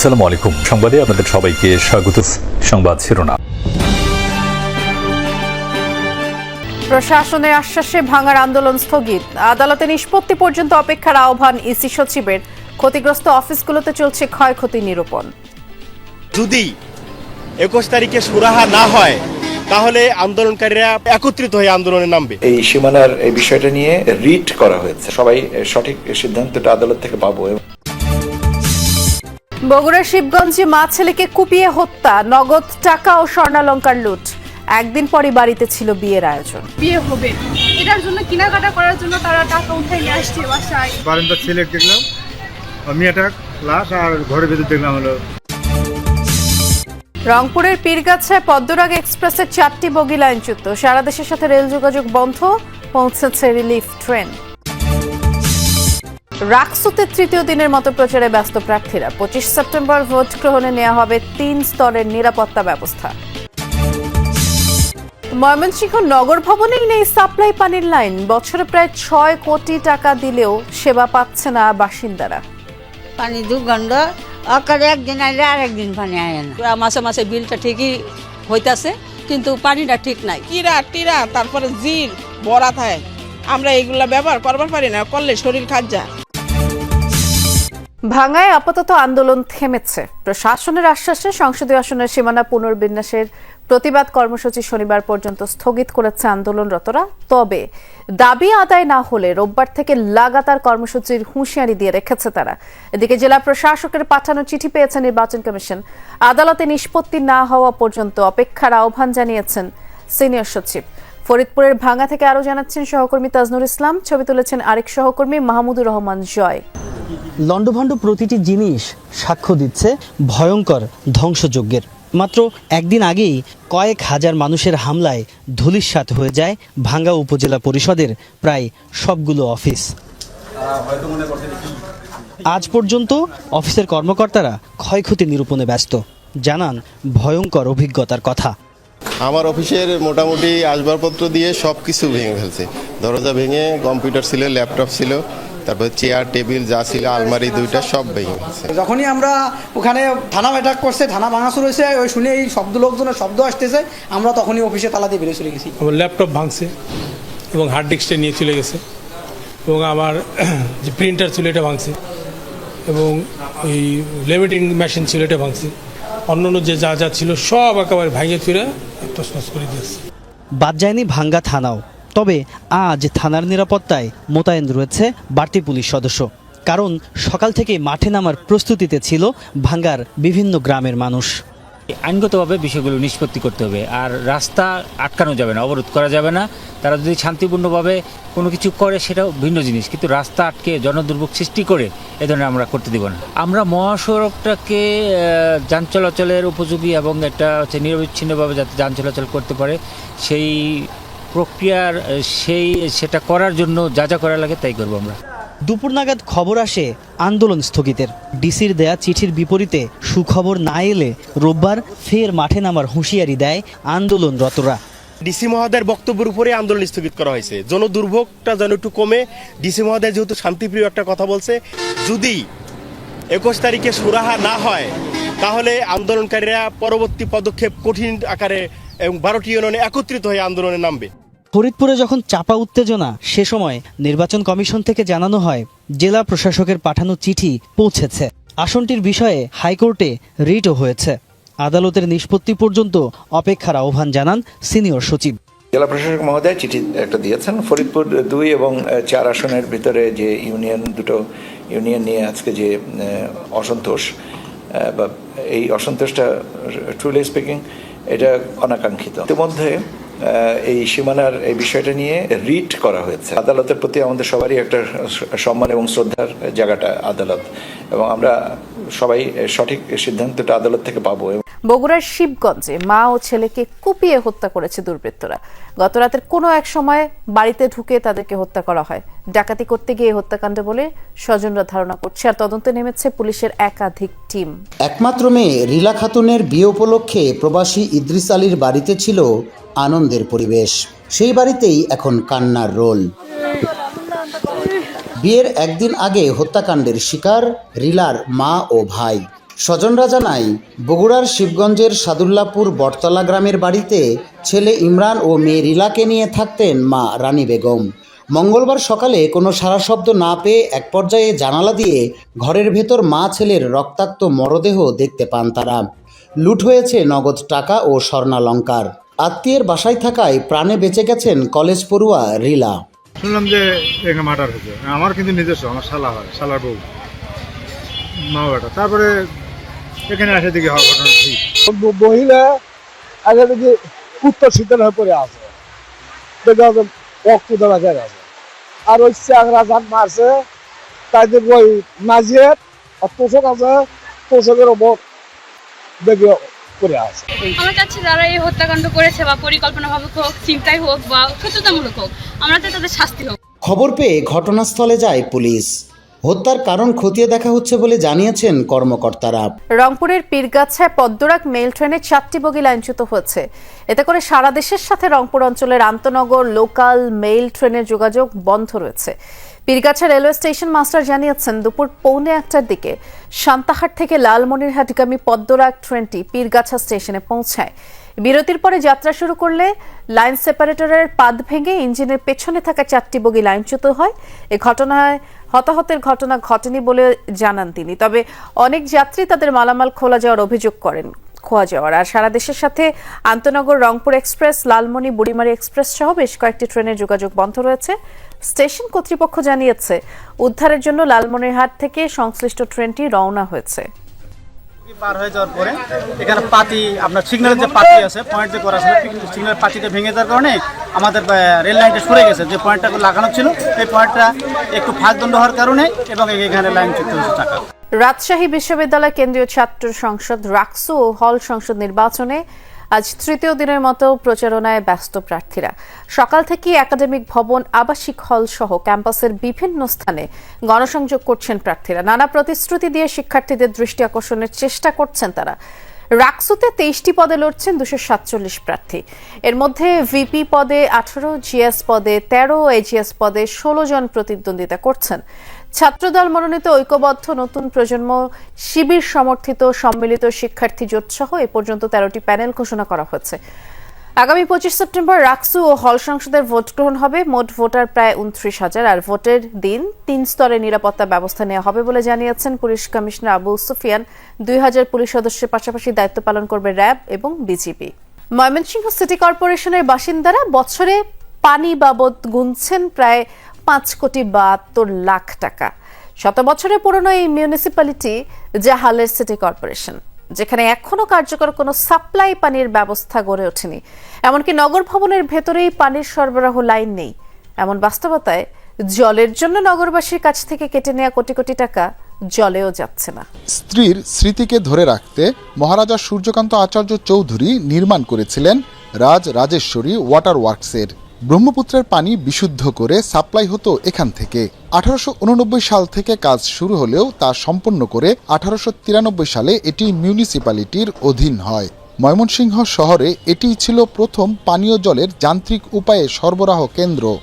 আসসালামু আলাইকুম। সংবাদে আপনাদের সবাইকে স্বাগত। সংবাদ শিরোনাম। প্রশাসনের আশ্বাসে ভাঙার আন্দোলন স্থগিত, আদালতে নিষ্পত্তি পর্যন্ত অপেক্ষার আহ্বান ইসি সচিবের। ক্ষতিগ্রস্ত অফিসগুলোতে চলছে ক্ষয়ক্ষতি নিরূপণ। যদি ২১ তারিখে সুরাহা না হয় তাহলে আন্দোলনকারীরা একত্রিত হয়ে আন্দোলনে নামবে। এই সীমানার এই বিষয়টা নিয়ে রিট করা হয়েছে, সবাই সঠিক সিদ্ধান্তটা আদালত থেকে পাবো। বগুড়ার শিবগঞ্জে মা ছেলেকে কুপিয়ে হত্যা, নগদ টাকা ও স্বর্ণালংকার লুট। একদিন পরই বাড়িতে ছিল বিয়ের আয়োজন। বিয়ে হবে এটার জন্য কেনাকাটা করার জন্য তারা টাকা উঠাই নিয়ে আসছে বাসায়। বারান্দা ছেলে দেখলাম মেয়েটা লাশ, আর ঘরের ভেতর দেখলাম হলো। রংপুরের পীরগাছায় পদ্মরাগ এক্সপ্রেসের 4টি বগি লাইনচ্যুত, সারা দেশের সাথে রেল যোগাযোগ বন্ধ, পৌঁছেছে রিলিফ ট্রেন। রাকসুতে তৃতীয় দিনের মতো প্রচারে ব্যস্ত প্রার্থীরা। 25 সেপ্টেম্বর ভোট গ্রহণে নেওয়া হবে 3 স্তরের নিরাপত্তা ব্যবস্থা। ময়মনসিংহ নগর ভবনেই নেই সাপ্লাই পানির লাইন, বছরে প্রায় 6 কোটি টাকা দিলেও সেবা পাচ্ছে না বাসিন্দারা। পানি দুর্গন্ধ, অকারে একদিন আইলে আর একদিন পানি আয় না। মাসে মাসে বিলটা ঠিকই হইতাছে, কিন্তু পানিটা ঠিক নাই। টিরা তারপরে জিল বড়া থাকে, আমরা এইগুলা ব্যবহার করবার পারি না, করলে শরীর খাত যায়। ভাঙায় আপাতত আন্দোলন থেমেছে। প্রশাসনের আশ্বাসে সংসদীয় আসনের সীমানা পুনর্বিন্যাসের প্রতিবাদ কর্মসূচি শনিবার পর্যন্ত স্থগিত করেছে আন্দোলনরতরা। তবে দাবি আদায় না হলে রোববার থেকে লাগাতার কর্মসূচির হুঁশিয়ারি দিয়ে রেখেছে তারা। এদিকে জেলা প্রশাসকের পাঠানো চিঠি পেয়েছে নির্বাচন কমিশন। আদালতে নিষ্পত্তি না হওয়া পর্যন্ত অপেক্ষার আহ্বান জানিয়েছেন সিনিয়র সচিব। ফরিদপুরের ভাঙা থেকে আরো জানাচ্ছেন সহকর্মী তাজনুর ইসলাম, ছবি তুলেছেন আরেক সহকর্মী মাহমুদুর রহমান জয়। লন্ডভন্ড প্রতিটি জিনিস সাক্ষ্য দিচ্ছে ভয়ঙ্কর ধ্বংসযজ্ঞের। মাত্র একদিন আগেই কয়েক হাজার মানুষের হামলায় ধূলিসাৎ হয়ে যায় ভাঙ্গা উপজেলা পরিষদের প্রায় সবগুলো অফিস। আজ পর্যন্ত অফিসের কর্মকর্তারা ক্ষয়ক্ষতি নিরূপণে ব্যস্ত, জানান ভয়ঙ্কর অভিজ্ঞতার কথা। আমার অফিসের মোটামুটি আসবাবপত্র দিয়ে সব কিছু ভেঙে ফেলছে। দরজা ভেঙে, কম্পিউটার ছিল, ল্যাপটপ ছিল, তারপর চেয়ার টেবিল যা ছিল, আলমারি দুইটা সব ভেঙে ফেলছে। যখনই আমরা ওখানে থানা অ্যাটাক করছে, থানা ভাঙাচুর হয়েছে, ওই শুনে এই লোকজনের শব্দ আসতেছে, আমরা তখনই অফিসে তালা দিয়ে বেরিয়ে চলে গেছি। আমার ল্যাপটপ ভাঙছে এবং হার্ড ডিস্কটা নিয়ে চলে গেছে, এবং আমার যে প্রিন্টার ছিল এটা ভাঙছে, এবং ওই লেমিটিং মেশিন ছিল এটা ভাঙছে। অন্যান্য যে যা যা ছিল সব একেবারে ভাঙিয়ে চুরে তছনছ করে দিয়েছে। বাদ যায়নি ভাঙ্গা থানাও। তবে আজ থানার নিরাপত্তায় মোতায়েন রয়েছে বাড়তি পুলিশ সদস্য, কারণ সকাল থেকে মাঠে নামার প্রস্তুতিতে ছিল ভাঙ্গার বিভিন্ন গ্রামের মানুষ। আইনগতভাবে বিষয়গুলো নিষ্পত্তি করতে হবে, আর রাস্তা আটকানো যাবে না, অবরোধ করা যাবে না। তারা যদি শান্তিপূর্ণভাবে কোনো কিছু করে সেটাও ভিন্ন জিনিস, কিন্তু রাস্তা আটকে জনদুর্ভোগ সৃষ্টি করে এ ধরনের আমরা করতে দেব না। আমরা মহাসড়কটাকে যান চলাচলের উপযোগী এবং একটা হচ্ছে নিরবিচ্ছিন্নভাবে যাতে যান চলাচল করতে পারে সেই প্রক্রিয়ার সেটা করার জন্য যা যা করা লাগে তাই করবো আমরা। দুপুর নাগাদ খবর আসে আন্দোলন স্থগিতের। ডিসির দেয়া চিঠির বিপরীতে সুখবর না এলে রোববার ফের মাঠে নামার হুঁশিয়ারি দেয় আন্দোলনরতরা। ডিসি মহোদয়ের বক্তব্যের উপরে আন্দোলন স্থগিত করা হয়েছে, জনদুর্ভোগটা যেন একটু কমে। ডিসি মহোদয় যেহেতু শান্তিপ্রিয় একটা কথা বলছে, যদি 21 তারিখে সুরাহা না হয় তাহলে আন্দোলনকারীরা পরবর্তী পদক্ষেপ কঠিন আকারে এবং 12টি ইউনিয়নে একত্রিত হয়ে আন্দোলনে নামবে। ফরিদপুরে যখন চাপা উত্তেজনা, সে সময় নির্বাচন কমিশন থেকে জানানো হয় জেলা প্রশাসকের পাঠানো চিঠি পৌঁছেছে। আসনটির বিষয়ে হাইকোর্টে রিটও হয়েছে। আদালতের নিষ্পত্তি পর্যন্ত অপেক্ষার আহ্বান জানান সিনিয়র সচিব। জেলা প্রশাসক মহোদয় চিঠি একটা দিয়েছেন। ফরিদপুর 2 এবং 4 আসনের ভিতরে যে দুটো ইউনিয়ন নিয়ে আজকে যে অসন্তোষ, বা এই অসন্তোষটা ট্রুলি স্পিকিং এটা অনাকাঙ্ক্ষিত। ইতিমধ্যে এই সীমানার এই বিষয়টা নিয়ে রিট করা হয়েছে। আদালতের প্রতি আমাদের সবারই একটা সম্মান এবং শ্রদ্ধার জায়গাটা আদালত, এবং আমরা সবাই সঠিক সিদ্ধান্তটা আদালত থেকে পাবো। বগুড়ার শিবগঞ্জে মা ও ছেলেকে কুপিয়ে হত্যা করেছে দুর্বৃত্তরা। গত রাতের কোনো এক সময় বাড়িতে ঢুকে তাদেরকে হত্যা করা হয়। ডাকাতি করতে গিয়ে হত্যাকাণ্ড বলে স্বজনরা ধারণা করছে, আর তদন্তে নেমেছে পুলিশের একাধিক টিম। একমাত্র মেয়ে রিলা খাতুনের বিয়ে উপলক্ষে প্রবাসী ইদ্রিস আলীর বাড়িতে ছিল আনন্দের পরিবেশ। সেই বাড়িতেই এখন কান্নার রোল। বিয়ের একদিন আগে হত্যাকাণ্ডের শিকার রিলার মা ও ভাই। স্বজনরা জানায় বগুড়ার শিবগঞ্জের সাদুল্লাপুর বটতলা গ্রামের বাড়িতে ছেলে ইমরান ও মেয়ে রিলাকে নিয়ে থাকতেন মা রানী বেগম। মঙ্গলবার সকালে কোনো সাড়া শব্দ না পেয়ে এক পর্যায়ে জানালা দিয়ে ঘরের ভেতর মা ছেলের রক্তাক্ত মরদেহ দেখতে পান তারা। লুট হয়েছে নগদ টাকা ও স্বর্ণালংকার। আত্মীয়ের বাসায় থাকায় প্রাণে বেঁচে গেছেন কলেজ পড়ুয়া রিলা। শুনলাম যে এখানে মার্ডার হয়েছে, আমার কিন্তু নিজস্ব, আমার শালা হয়, শালার বউ মা বেটা। তারপরে এখানে আসে দেখি হওয়ার ঘটনা ঠিক। মহিলা আগে দেখি উত্তর শীতল হয়ে পড়ে আছে, রক্ত দেওয়া যায় আছে। আর ওই চ্যাংরা যান মারছে তাদের ওই নাজিয়ার আর তোষক আছে, তোষকের ওপর দেখে পড়ে আছে। আমরা চাচ্ছি যারা এই হত্যাকাণ্ড করেছে বা পরিকল্পনাভাবে হোক, চিন্তাই হোক বা সচেতনমূলক হোক, আমরা চাই তাদের শাস্তি হোক। খবর পেয়ে ঘটনাস্থলে যায় পুলিশ। হত্যার কারণ খতিয়ে দেখা হচ্ছে বলে জানিয়েছেন কর্মকর্তারা। রংপুরের পীরগাছায় পদ্মরাগ মেইল ট্রেনে 4টি বগি লাইনচ্যুত হয়েছে। এতে করে সারা দেশের সাথে রংপুর অঞ্চলের আন্তনগর লোকাল মেইল ট্রেনের যোগাযোগ বন্ধ রয়েছে। পীরগাছা রেলওয়ে স্টেশন মাস্টার জানিয়েছেন দুপুর 1:45টার দিকে সান্তাহার থেকে লালমনিরহাটগামী পদ্মরাগ ট্রেনটি পীরগাছা স্টেশনে পৌঁছায়। বিরতির পরে যাত্রা শুরু করলে লাইন সেপারেটরের পাত ভেঙে ইঞ্জিনের পেছনে থাকা 4টি বগি লাইনচ্যুত হয়। এ ঘটনায় হতাহতের ঘটনা ঘটেনি বলে জানান তিনি। তবে অনেক যাত্রী তাদের মালামাল খোয়া যাওয়ার আর সারা দেশের সাথে আন্তনগর রংপুর এক্সপ্রেস, লালমনি বুড়িমারি এক্সপ্রেস সহ বেশ কয়েকটি ট্রেনের যোগাযোগ বন্ধ রয়েছে। স্টেশন কর্তৃপক্ষ জানিয়েছে উদ্ধারের জন্য লালমনিরহাট থেকে সংশ্লিষ্ট ট্রেনটি রওনা হয়েছে। পার হয়ে যাওয়ার পরে এখানে পাতি, আপনার সিগন্যালের যে পাতি আছে, পয়েন্ট যে করা ছিল, সিগন্যালের পাতিটা ভেঙে যাওয়ার কারণে আমাদের রেল লাইনটা সরে গেছে। যে পয়েন্টটা লাগানো ছিল এই পয়েন্টটা একটু ফাঁকদণ্ড হওয়ার কারণে এবং এখানে লাইন চুক্তি হয়েছে টাকা। রাজশাহী বিশ্ববিদ্যালয় কেন্দ্রীয় ছাত্র সংসদ রাকসু ও হল সংসদ নির্বাচনে আজ তৃতীয় দিনের মতো প্রচারণায় ব্যস্ত প্রার্থীরা। সকাল থেকে একাডেমিক ভবন, আবাসিক হল সহ ক্যাম্পাসের বিভিন্ন স্থানে গণসংযোগ করছেন প্রার্থীরা। নানা প্রতিশ্রুতি দিয়ে শিক্ষার্থীদের দৃষ্টি আকর্ষণের চেষ্টা করছেন তারা। রাকসুতে 23টি পদে লড়ছেন 247 প্রার্থী। এর মধ্যে ভিপি পদে 18, জিএস পদে 13, এজিএস পদে 16 জন প্রতিদ্বন্দ্বিতা করছেন। ছাত্রদল মনোনীত ঐক্যবদ্ধ নতুন প্রজন্ম, শিবির সমর্থিত সম্মিলিত শিক্ষার্থী জোট সহ এ পর্যন্ত 13টি প্যানেল ঘোষণা করা হয়েছে। আগামী 25 সেপ্টেম্বর রাকসু ও হল সংসদের ভোট গ্রহণ হবে। মোট ভোটার প্রায় 29,000 আর ভোটের দিন 3 স্তরে নিরাপত্তা ব্যবস্থা নেওয়া হবে বলে জানিয়েছেন police commissioner Abu Sufiyan. 2000 police সদস্যের পাশাপাশি দায়িত্ব পালন করবে র্যাব এবং বিজিবি। ময়মনসিংহ সিটি কর্পোরেশনের বাসিন্দারা বছরে পানি বাবদ গুনছেন প্রায় 5,72,00,000 টাকা। 100 বছরের পুরনো এই মিউনিসিপ্যালিটি জাহালের সিটি কর্পোরেশন, যেখানে এখনো কার্যকর কোনো সাপ্লাই পানির ব্যবস্থা গড়ে ওঠেনি। এমনকি নগর ভবনের ভেতরেই পানির সরবরাহ লাইন নেই। এমন বাস্তবতায় জলের জন্য নগরবাসীর কাছ থেকে কেটে নেওয়া কোটি কোটি টাকা জলেও যাচ্ছে না। স্ত্রীর স্মৃতিকে ধরে রাখতে মহারাজা সূর্যকান্ত আচার্য চৌধুরী নির্মাণ করেছিলেন রাজেশ্বরী ওয়াটার ওয়ার্কসের। ব্রহ্মপুত্রের পানি বিশুদ্ধ করে সাপ্লাই হতো এখান থেকে। 1889 সাল থেকে কাজ শুরু হলেও তা সম্পন্ন করে 1893 সালে এটি মিউনিসিপ্যালিটির অধীন হয়। ময়মনসিংহ শহরে এটিই ছিল প্রথম পানীয় জলের যান্ত্রিক উপায়ে সরবরাহ কেন্দ্র।